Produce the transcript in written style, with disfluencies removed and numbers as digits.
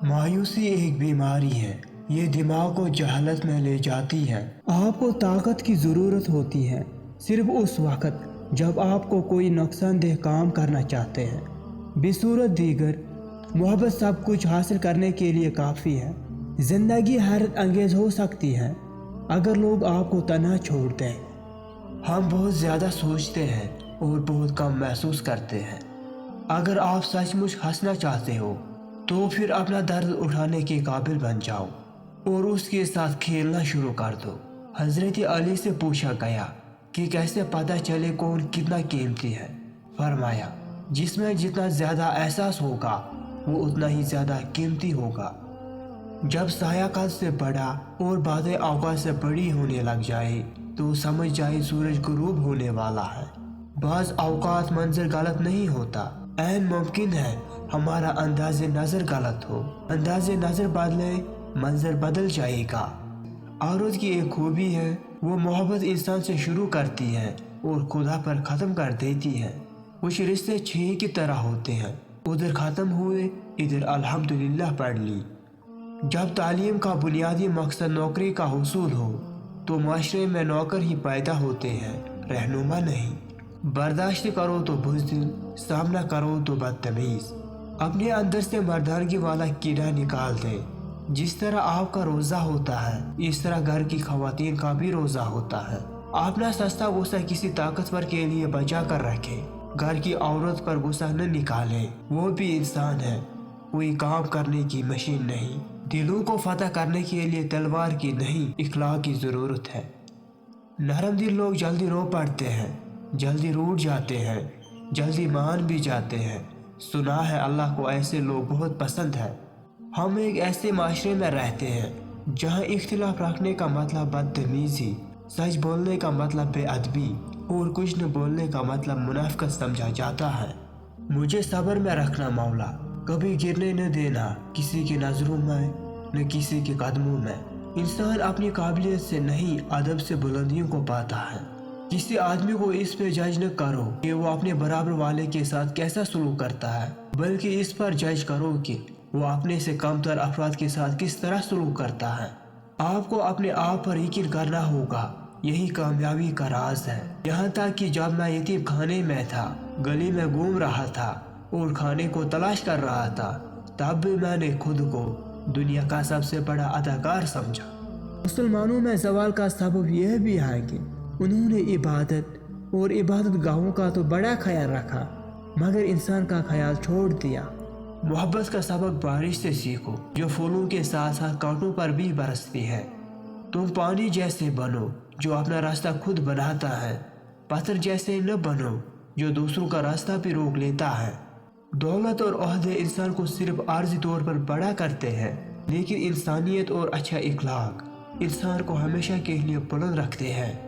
मायूसी एक बीमारी है। ये दिमाग को जहालत में ले जाती है। आपको ताकत की ज़रूरत होती है सिर्फ उस वक़्त जब आपको कोई नुकसानदेह काम करना चाहते हैं। बसूरत दीगर मोहब्बत सब कुछ हासिल करने के लिए काफ़ी है। ज़िंदगी हैरत अंगेज़ हो सकती है अगर लोग आपको तन्हा छोड़ दें। हम बहुत ज़्यादा सोचते हैं और बहुत कम महसूस करते हैं। अगर आप सचमुच हंसना चाहते हो तो फिर अपना दर्द उठाने के काबिल बन जाओ और उसके साथ खेलना शुरू कर दो। हज़रत अली से पूछा गया कि कैसे पता चले कौन कितना कीमती है। फरमाया, जिसमें जितना ज़्यादा एहसास होगा वो उतना ही ज़्यादा कीमती होगा। जब साया कद से बड़ा और बातें औकात से बड़ी होने लग जाए तो समझ जाए सूरज गुरूब होने वाला है। बाज़ औकात मंजर गलत नहीं होता, ऐन मुमकिन है हमारा अंदाज़े नज़र गलत हो। अंदाज़े नज़र बदले मंजर बदल जाएगा। औरत की एक खूबी है, वो मोहब्बत इंसान से शुरू करती है और खुदा पर ख़त्म कर देती है। कुछ रिश्ते छीं की तरह होते हैं, उधर ख़त्म हुए इधर अल्हम्दुलिल्लाह पढ़ ली। जब तालीम का बुनियादी मकसद नौकरी का हुसूल हो तो माशरे में नौकर ही पैदा होते हैं, रहनुमा नहीं। बर्दाश्त करो तो बुज़दिल, सामना करो तो बदतमीज़। अपने अंदर से मर्दानगी वाला कीड़ा निकाल दे। जिस तरह आपका रोज़ा होता है इस तरह घर की खवातीन का भी रोज़ा होता है। अपना सस्ता गुस्सा किसी ताकतवर के लिए बचा कर रखें। घर की औरत पर गुस्सा न निकालें, वो भी इंसान है, कोई काम करने की मशीन नहीं। दिलों को फतह करने के लिए तलवार की नहीं इखलाक की ज़रूरत है। नरम दिल लोग जल्दी रो पड़ते हैं, जल्दी रूठ जाते हैं, जल्दी मान भी जाते हैं। सुना है अल्लाह को ऐसे लोग बहुत पसंद है। हम एक ऐसे माशरे में रहते हैं जहाँ इख्तिलाफ रखने का मतलब बदतमीज़ी, सच बोलने का मतलब बेअदबी और कुछ न बोलने का मतलब मुनाफिकत समझा जाता है। मुझे सब्र में रखना मौला, कभी गिरने न देना किसी की नज़रों में न किसी के कदमों में। इंसान अपनी काबिलियत से नहीं अदब से बुलंदियों को पाता है। किसी आदमी को इस पे जज न करो कि वो अपने बराबर वाले के साथ कैसा सलूक करता है, बल्कि इस पर जज करो कि वो अपने से कमतर अफराद के साथ किस तरह सलूक करता है। आपको अपने आप पर यकीन करना होगा, यही कामयाबी का राज है। यहाँ तक कि जब मैं यतीम खाने में था, गली में घूम रहा था और खाने को तलाश कर रहा था, तब भी मैंने खुद को दुनिया का सबसे बड़ा अदाकार समझा। मुसलमानों में ज़वाल का सबब यह भी है कि उन्होंने इबादत और इबादत गाहों का तो बड़ा ख्याल रखा मगर इंसान का ख्याल छोड़ दिया। मोहब्बत का सबक बारिश से सीखो जो फूलों के साथ साथ कांटों पर भी बरसती है। तुम पानी जैसे बनो जो अपना रास्ता खुद बनाता है, पत्थर जैसे न बनो जो दूसरों का रास्ता भी रोक लेता है। दौलत और ओहदे इंसान को सिर्फ आर्जी तौर पर बड़ा करते हैं, लेकिन इंसानियत और अच्छा इखलाक इंसान को हमेशा के लिए बुलंद रखते हैं।